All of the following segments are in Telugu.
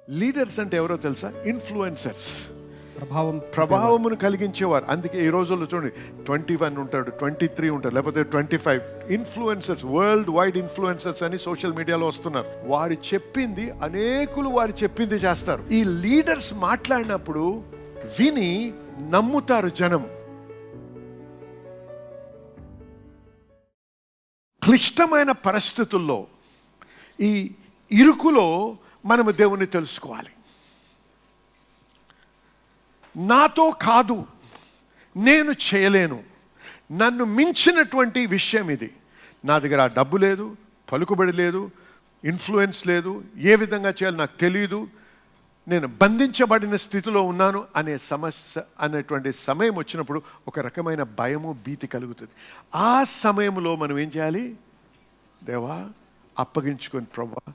లీడర్స్ అంటే ఎవరో తెలుసా? ఇన్ఫ్లుయెన్సర్స్, ప్రభావమును కలిగించేవారు. అందుకే ఈ రోజుల్లో చూడండి 21 ఉంటాడు, 23 ఉంటాడు, లేకపోతే 25 ఇన్ఫ్లుయెన్సర్స్, వరల్డ్ వైడ్ ఇన్ఫ్లుయెన్సర్స్ అని సోషల్ మీడియాలో వస్తున్నారు. వారు చెప్పింది అనేకులు వారు చెప్పింది చేస్తారు. ఈ లీడర్స్ మాట్లాడినప్పుడు విని నమ్ముతారు జనం. క్లిష్టమైన పరిస్థితుల్లో, ఈ ఇరుకులో మనము దేవుణ్ణి తెలుసుకోవాలి. నాతో కాదు, నేను చేయలేను, నన్ను మించినటువంటి విషయం ఇది. నా దగ్గర ఆ డబ్బు లేదు, పలుకుబడి లేదు, ఇన్ఫ్లుయెన్స్ లేదు, ఏ విధంగా చేయాలో నాకు తెలియదు, నేను బంధించబడిన స్థితిలో ఉన్నాను అనే సమస్య అనేటువంటి సమయం వచ్చినప్పుడు ఒక రకమైన భయము, భీతి కలుగుతుంది. ఆ సమయంలో మనం ఏం చేయాలి? దేవా, అప్పగించుకొని, ప్రభువా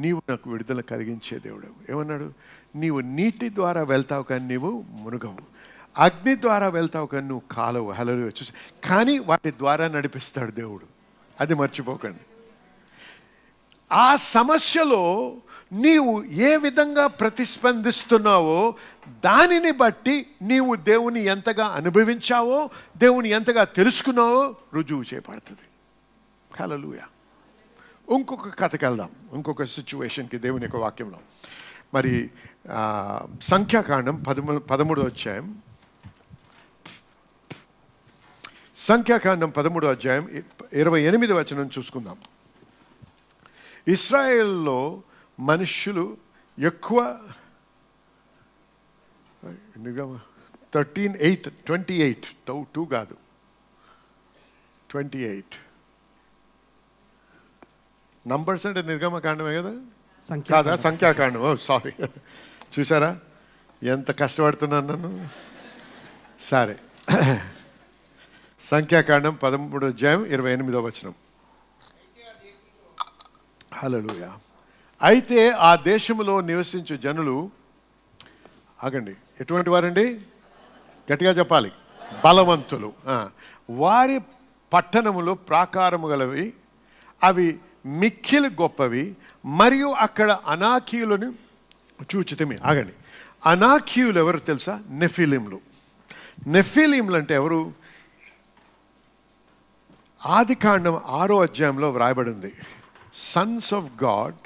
నీవు నాకు విడుదల కలిగించే దేవుడు. ఏమన్నాడు? నీవు నీటి ద్వారా వెళ్తావు కానీ నీవు మునుగవు, అగ్ని ద్వారా వెళ్తావు కానీ నువ్వు కాలవు. హల్లెలూయా. చూసి కానీ వాటి ద్వారా నడిపిస్తాడు దేవుడు, అది మర్చిపోకండి. ఆ సమస్యలో నీవు ఏ విధంగా ప్రతిస్పందిస్తున్నావో దానిని బట్టి నీవు దేవుని ఎంతగా అనుభవించావో, దేవుని ఎంతగా తెలుసుకున్నావో రుజువు చేయబడుతుంది. హల్లెలూయా. ఇంకొక కథకి వెళ్దాం, ఇంకొక సిచ్యువేషన్కి దేవుని యొక్క వాక్యంలో. మరి సంఖ్యాకాండం 13వ అధ్యాయం, సంఖ్యాకాండం 13వ అధ్యాయం 28వ వచనం చూసుకుందాం. ఇశ్రాయేల్లో మనుష్యులు ఎక్కువ 13:8 2 కాదు 28 నంబర్స్ అంటే నిర్గమకాండమే కదా, కాదా? సంఖ్యాకాండం. సారీ, చూసారా ఎంత కష్టపడుతున్నాను నన్ను. సరే, సంఖ్యాకాండం 13వ అధ్యాయం 28వ వచనం. హల్లెలూయా. అయితే ఆ దేశంలో నివసించే జనులు, ఆగండి, ఎటువంటి వారండి? గట్టిగా చెప్పాలి. బలవంతులు. వారి పట్టణములో ప్రాకారము గలవి, అవి మిక్కిలి గొప్పవి, మరియు అక్కడ అనాకీయులను చూచితిమి. ఆగండి, అనాకీయులు ఎవరు తెలుసా? నెఫిలీంలు. నెఫిలీంలు అంటే ఎవరు? ఆదికాండం 6వ అధ్యాయంలో వ్రాయబడి ఉంది, Sons of God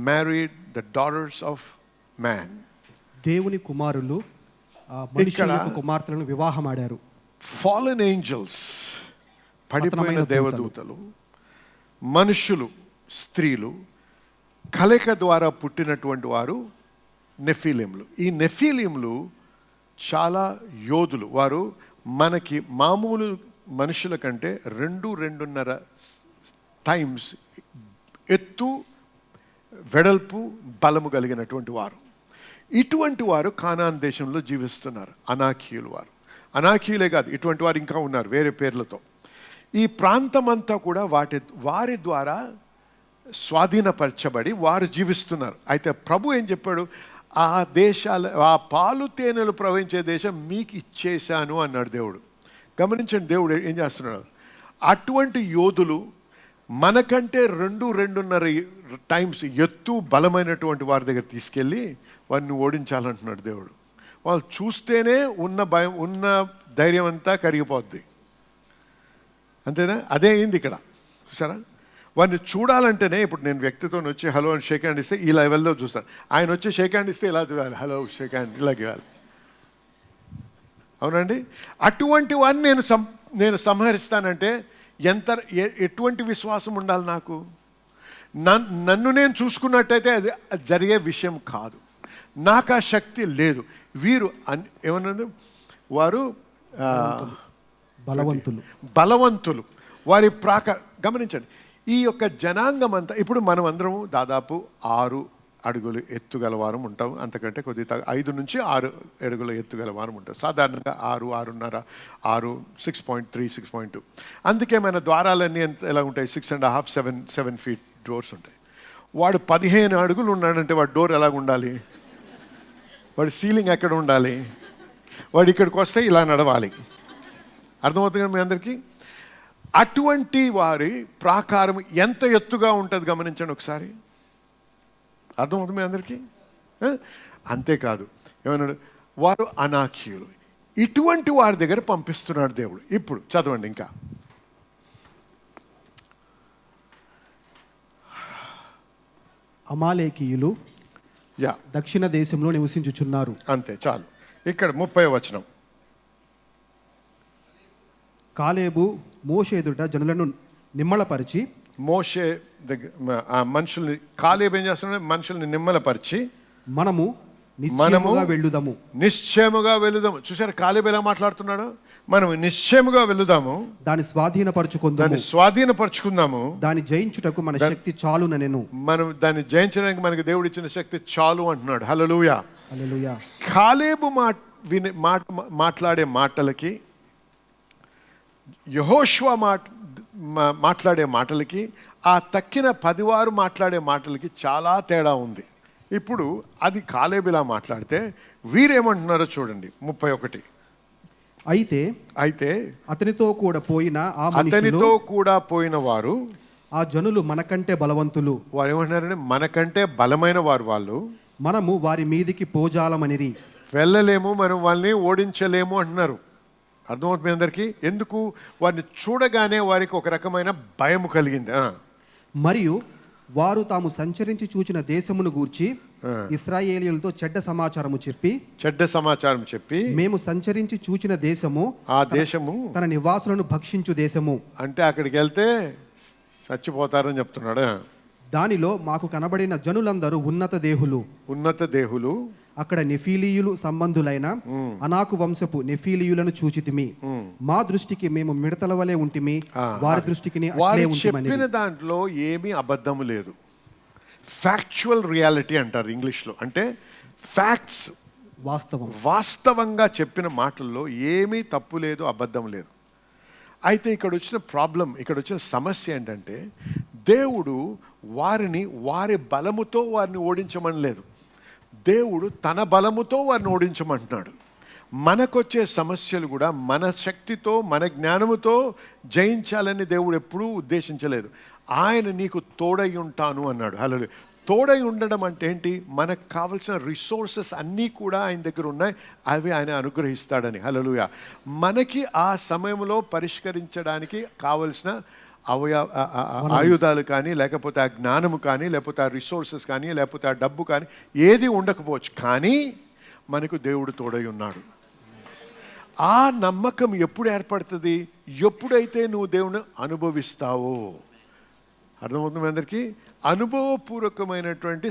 married the daughters of man. దేవుని కుమారులు మనుషుల కుమార్తెలను వివాహమాడారు. ఫాలెన్ ఏంజల్స్, పడిపోయిన దేవదూతలు, మనుషులు, స్త్రీలు కలయిక ద్వారా పుట్టినటువంటి వారు నెఫిలీంలు. ఈ నెఫిలీంలు చాలా యోధులు. వారు మనకి మామూలు మనుషుల కంటే 2.5 టైమ్స్ ఎత్తు, వెడల్పు, బలము కలిగినటువంటి వారు. ఇటువంటి వారు కానాన్ దేశంలో జీవిస్తున్నారు. అనాకీయులు వారు. అనాకీయులే కాదు, ఇటువంటి వారు ఇంకా ఉన్నారు వేరే పేర్లతో. ఈ ప్రాంతమంతా కూడా వారి ద్వారా స్వాధీనపరచబడి వారు జీవిస్తున్నారు. అయితే ప్రభు ఏం చెప్పాడు? ఆ దేశాల, ఆ పాలు తేనెలు ప్రవహించే దేశం మీకు ఇచ్చేశాను అన్నాడు దేవుడు. గమనించండి, దేవుడు ఏం చేస్తున్నాడు? అటువంటి యోధులు మనకంటే 2.5 టైమ్స్ ఎత్తు, బలమైనటువంటి వారి దగ్గర తీసుకెళ్ళి వారిని ఓడించాలంటున్నాడు దేవుడు. వాళ్ళు చూస్తేనే ఉన్న భయం, ఉన్న ధైర్యం అంతా కరిగిపోద్ది. అంతేనా? అదే అయింది ఇక్కడ. చూసారా? వాడిని చూడాలంటేనే, ఇప్పుడు నేను వ్యక్తితో వచ్చి హలో అని షేక్ హ్యాండ్ ఇస్తే ఈ లెవెల్లో చూస్తాను. ఆయన వచ్చి షేక్ హ్యాండ్ ఇస్తే ఇలా చూడాలి, హలో షేక్ హ్యాండ్ ఇలాగ ఇవ్వాలి. అవునండి? అటువంటి వాడిని నేను సంహరిస్తానంటే ఎటువంటి విశ్వాసం ఉండాలి నాకు? నన్ను నేను చూసుకున్నట్టయితే అది జరిగే విషయం కాదు. నాకు ఆ శక్తి లేదు. వీరు ఏమన్నా వారు బలవంతులు. వారి గమనించండి, ఈ యొక్క జనాంగం అంతా, ఇప్పుడు మనం అందరము దాదాపు 6 అడుగులు ఎత్తుగలవారం ఉంటాం. అంతకంటే కొద్దిగా 5 నుంచి 6 అడుగుల ఎత్తుగలవారం ఉంటాం. సాధారణంగా 6, 6.5, 6, 6.3, 6.2. అందుకే మన ద్వారాలన్నీ ఎలా ఉంటాయి? 6.5, 7 feet డోర్స్ ఉంటాయి. వాడు 15 అడుగులు ఉన్నాడంటే వాడు డోర్ ఎలాగ ఉండాలి? వాడి సీలింగ్ ఎక్కడ ఉండాలి? వాడు ఇక్కడికి వస్తే ఇలా నడవాలి. అర్థమవుతుంది కదా మీ అందరికీ? అటువంటి వారి ప్రాకారం ఎంత ఎత్తుగా ఉంటుంది గమనించండి ఒకసారి. అర్థమవుతుంది మీ అందరికీ? అంతేకాదు ఏమన్నాడు, వారు అనాకీయులు. ఇటువంటి వారి దగ్గర పంపిస్తున్నాడు దేవుడు. ఇప్పుడు చదవండి ఇంకా. అమాలేకీయులు దక్షిణ దేశంలో నివసించుచున్నారు. అంతే చాలు. ఇక్కడ 30వ వచనం. కాలేబు మోషే ఎదుట జనులను నిమ్మళపరిచి, మోషే దగ్గర మనుషుల్ని, కాలేబు ఏం చేస్తున్నాడు, మనుషుల్ని నిమ్మలపరిచి మనము నిశ్చయముగా వెళ్ళుదాము. చూసారు కాలేబు ఎలా మాట్లాడుతున్నాడు, మనం నిశ్చయముగా వెళ్ళుదాము, దాన్ని స్వాధీనపరచుకుందాము, దాన్ని జయించుటకు మన శక్తి చాలునెను. మనం దాన్ని జయించడానికి మనకి దేవుడు ఇచ్చిన శక్తి చాలు అంటున్నాడు. హల్లెలూయా, హల్లెలూయా. కాలేబు మాట్లాడే మాటలకి, యెహోషువ మాట్లాడే మాటలకి, ఆ తక్కిన 10 వారు మాట్లాడే మాటలకి చాలా తేడా ఉంది. ఇప్పుడు అది కాలేబు ఇలా మాట్లాడితే వీరేమంటున్నారో చూడండి. 31. అయితే అతనితో కూడా పోయిన వారు, ఆ జనులు మనకంటే బలవంతులు. వారు ఏమంటున్నారంటే మనకంటే బలమైన వారు వాళ్ళు, మనము వారి మీదికి పోజాలమనిరి, వెళ్ళలేము, మనం వాళ్ళని ఓడించలేము అంటున్నారు. అర్థమవుతుంది అందరికీ? ఎందుకు? వారిని చూడగానే వారికి ఒక రకమైన భయం కలిగింది. మరియు వారు తాము సంచరించి చూచిన దేశమును గూర్చి ఇశ్రాయేలీయులతో చెడ్డ సమాచారము చెప్పి మేము సంచరించి చూచిన దేశము, ఆ దేశము తన నివాసులను భక్షించు దేశము. అంటే అక్కడికి వెళ్తే చచ్చిపోతారని చెప్తున్నాడు. దానిలో మాకు కనబడిన జనులందరూ ఉన్నత దేహులు, అక్కడ నెఫీలీయులు సంబంధులైన అనాకు వంశపు నెఫీలీయులను చూచితిమి. మా దృష్టికి మేము మిడతల వలె ఉంటిమి, వారి దృష్టికి చెప్పిన దాంట్లో ఏమీ అబద్ధము లేదు. ఫ్యాక్చువల్ రియాలిటీ అంటారు ఇంగ్లీష్లో. అంటే ఫ్యాక్ట్స్, వాస్తవంగా చెప్పిన మాటల్లో ఏమీ తప్పు లేదు, అబద్ధం లేదు. అయితే ఇక్కడ వచ్చిన ప్రాబ్లం, ఇక్కడ వచ్చిన సమస్య ఏంటంటే దేవుడు వారి బలముతో వారిని ఓడించమని లేదు, దేవుడు తన బలముతో వారిని ఓడించమంటున్నాడు. మనకొచ్చే సమస్యలు కూడా మన శక్తితో, మన జ్ఞానముతో జయించాలని దేవుడు ఎప్పుడూ ఉద్దేశించలేదు. ఆయన నీకు తోడై ఉంటాను అన్నాడు. హల్లెలూయా. తోడై ఉండడం అంటే ఏంటి? మనకు కావలసిన రిసోర్సెస్ అన్నీ కూడా ఆయన దగ్గర ఉన్నాయి, అవి ఆయన అనుగ్రహిస్తాడని. హల్లెలూయా. మనకి ఆ సమయంలో పరిష్కరించడానికి కావలసిన ఆయుధాలు కానీ, లేకపోతే ఆ జ్ఞానము కానీ, లేకపోతే ఆ రిసోర్సెస్ కానీ, లేకపోతే ఆ డబ్బు కానీ ఏది ఉండకపోవచ్చు, కానీ మనకు దేవుడు తోడై ఉన్నాడు. ఆ నమ్మకం ఎప్పుడు ఏర్పడుతుంది? ఎప్పుడైతే నువ్వు దేవుని అనుభవిస్తావో. అర్థమవుతుంది అందరికీ? అనుభవపూర్వకమైనటువంటి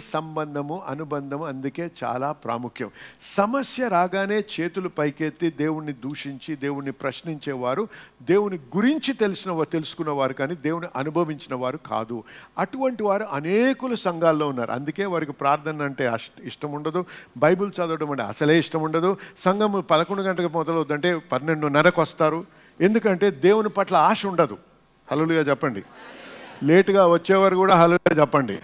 అనుబంధము అందుకే చాలా ప్రాముఖ్యం. సమస్య రాగానే చేతులు పైకెత్తి దేవుణ్ణి దూషించి, దేవుణ్ణి ప్రశ్నించేవారు దేవుని గురించి తెలుసుకున్నవారు కానీ దేవుని అనుభవించిన వారు కాదు. అటువంటి వారు అనేకుల సంఘాల్లో ఉన్నారు. అందుకే వారికి ప్రార్థన అంటే ఇష్టం ఉండదు, బైబిల్ చదవడం అంటే అసలే ఇష్టం ఉండదు. సంఘం 11 గంటలకు మొదలవుతుందంటే 12:30కు వస్తారు. ఎందుకంటే దేవుని పట్ల ఆశ ఉండదు. హల్లెలూయా చెప్పండి. లేటుగా వచ్చేవారు కూడా హల్లెలూయా చెప్పండి.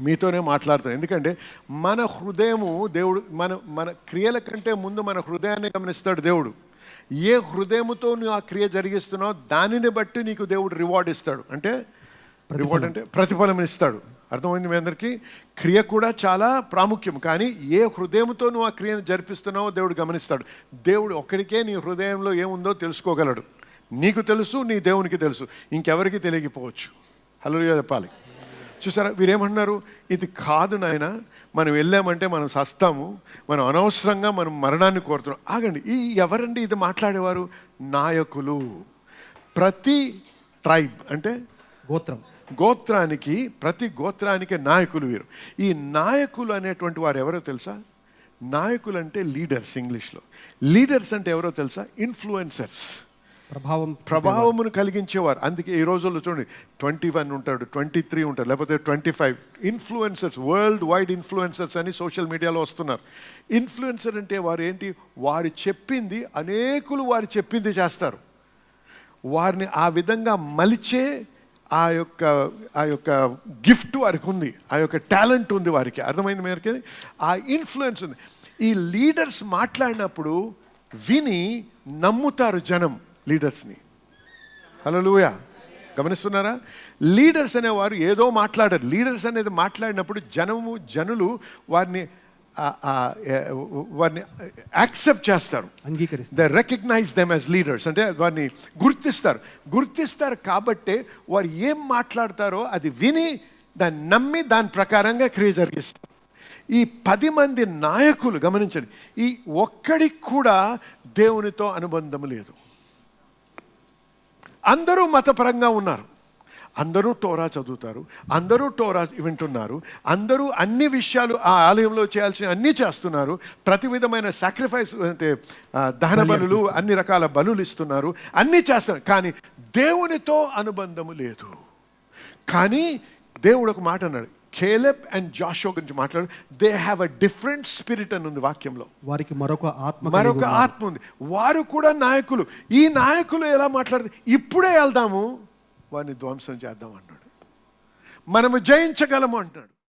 మీతోనే మాట్లాడతాం. ఎందుకంటే మన హృదయము దేవుడు మన క్రియల కంటే ముందు మన హృదయాన్ని గమనిస్తాడు దేవుడు. ఏ హృదయముతో నువ్వు ఆ క్రియ జరిగిస్తున్నావు దానిని బట్టి నీకు దేవుడు రివార్డ్ ఇస్తాడు. అంటే రివార్డ్ అంటే ప్రతిఫలం ఇస్తాడు. అర్థమైంది మీ అందరికీ? క్రియ కూడా చాలా ప్రాముఖ్యం, కానీ ఏ హృదయంతో నువ్వు ఆ క్రియను జరిపిస్తున్నావో దేవుడు గమనిస్తాడు. దేవుడు ఒక్కడికే నీ హృదయంలో ఏముందో తెలుసుకోగలడు. నీకు తెలుసు, నీ దేవునికి తెలుసు, ఇంకెవరికి తెలియకపోవచ్చు. హల్లెలూయా చెప్పాలి. చూసారా, వీరేమంటున్నారు? ఇది కాదు నాయన, మనం వెళ్ళామంటే మనం సస్తాము, మనం అనవసరంగా మనం మరణాన్ని కోరుతున్నాం. ఆగండి, ఎవరండి ఇది మాట్లాడేవారు? నాయకులు. ప్రతి ట్రైబ్ అంటే గోత్రానికి, ప్రతి గోత్రానికి నాయకులు వీరు. ఈ నాయకులు అనేటువంటి వారు ఎవరో తెలుసా? నాయకులు అంటే లీడర్స్. ఇంగ్లీష్లో లీడర్స్ అంటే ఎవరో తెలుసా? ఇన్ఫ్లుయెన్సర్స్, ప్రభావమును కలిగించేవారు. అందుకే ఈ రోజుల్లో చూడండి 21 ఉంటాడు, 23 ఉంటాడు, లేకపోతే 25 ఇన్ఫ్లుయెన్సర్స్, వరల్డ్ వైడ్ ఇన్ఫ్లుయెన్సర్స్ అని సోషల్ మీడియాలో వస్తున్నారు. ఇన్ఫ్లుయెన్సర్ అంటే వారు ఏంటి? వారు చెప్పింది అనేకులు వారు చెప్పింది చేస్తారు. వారిని ఆ విధంగా మలిచే ఆ యొక్క గిఫ్ట్ వారికి ఉంది, ఆ యొక్క టాలెంట్ ఉంది వారికి. అర్థమైంది మేరకి? ఆ ఇన్ఫ్లుయెన్స్ ఉంది. ఈ లీడర్స్ మాట్లాడినప్పుడు విని నమ్ముతారు జనం లీడర్స్ని. హల్లెలూయా. గమనిస్తున్నారా? లీడర్స్ అనేవారు ఏదో మాట్లాడారు. లీడర్స్ అనేది మాట్లాడినప్పుడు జనులు వారిని యాక్సెప్ట్ చేస్తారు. అంగీకరిస్తారు. They recognize them as leaders, అంటే వారిని గుర్తిస్తారు కాబట్టే వారు ఏం మాట్లాడతారో అది విని దాన్ని నమ్మి దాని ప్రకారంగా క్రియ జరిగిస్తారు. ఈ 10 మంది నాయకులు గమనించండి, ఈ ఒక్కడికి కూడా దేవునితో అనుబంధం లేదు. అందరూ మతపరంగా ఉన్నారు, అందరూ టోరా చదువుతారు, అందరూ టోరా వింటున్నారు, అందరూ అన్ని విషయాలు ఆ ఆలయంలో చేయాల్సిన అన్నీ చేస్తున్నారు, ప్రతి విధమైన సాక్రిఫైస్ అంటే దహన బలులు, అన్ని రకాల బలులు ఇస్తున్నారు, అన్నీ చేస్తున్నారు, కానీ దేవునితో అనుబంధము లేదు. కానీ దేవుడు ఒక మాట అన్నాడు, కేలెబ్ అండ్ జాషువా గురించి మాట్లాడు, they have a different spirit అని ఉంది వాక్యంలో. వారికి మరొక ఆత్మ ఉంది. వారు కూడా నాయకులు. ఈ నాయకులు ఎలా మాట్లాడుతారు? ఇప్పుడే వెళ్దాము, వారిని ధ్వంసం చేద్దాం అన్నాడు, మనము జయించగలము అంటున్నాడు.